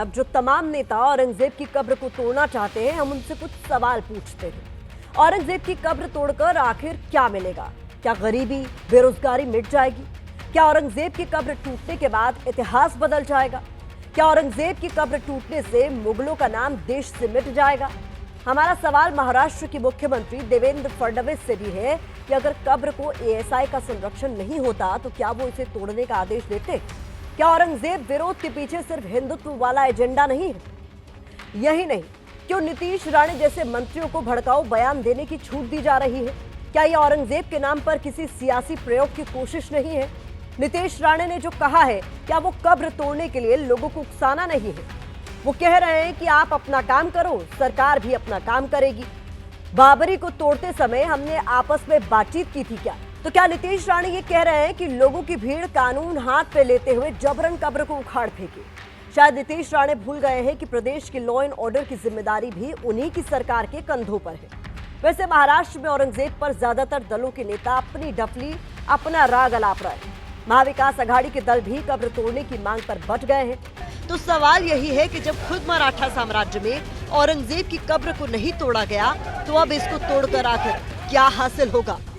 अब जो तमाम नेता औरंगजेब की कब्र को तोड़ना चाहते हैं, हम उनसे कुछ सवाल पूछते हैं। औरंगजेब की कब्र तोड़कर आखिर क्या मिलेगा? क्या गरीबी, बेरोजगारी मिट जाएगी? क्या औरंगजेब की कब्र टूटने के बाद इतिहास बदल जाएगा? क्या औरंगजेब की कब्र टूटने से मुगलों का नाम देश से मिट जाएगा? हमारा सवाल महाराष्ट्र के मुख्यमंत्री देवेंद्र फडणवीस से भी है कि अगर कब्र को एएसआई का संरक्षण नहीं होता तो क्या वो इसे तोड़ने का आदेश देते? क्या औरंगजेब विरोध के पीछे सिर्फ हिंदुत्व वाला एजेंडा नहीं है? यही नहीं, क्यों नीतीश राणे जैसे मंत्रियों को भड़काऊ बयान देने की छूट दी जा रही है? क्या यह औरंगजेब के नाम पर किसी सियासी प्रयोग की कोशिश नहीं है? नीतीश राणे ने जो कहा है, क्या वो कब्र तोड़ने के लिए लोगों को उकसाना नहीं है? वो कह रहे हैं कि आप अपना काम करो, सरकार भी अपना काम करेगी। बाबरी को तोड़ते समय हमने आपस में बातचीत की थी क्या? तो क्या नीतीश राणे ये कह रहे हैं कि लोगों की भीड़ कानून हाथ पे लेते हुए जबरन कब्र को उखाड़ फेंके? शायद नीतीश राणे भूल गए हैं कि प्रदेश के लॉ एंड ऑर्डर की जिम्मेदारी भी उन्हीं की सरकार के कंधों पर है। वैसे महाराष्ट्र में औरंगजेब पर ज्यादातर दलों के नेता अपनी डफली, अपना राग अलाप रहे हैं। महाविकास आघाड़ी के दल भी कब्र तोड़ने की मांग पर बट गए हैं। तो सवाल यही है कि जब खुद मराठा साम्राज्य में औरंगजेब की कब्र को नहीं तोड़ा गया, तो अब इसको तोड़कर आखिर क्या हासिल होगा?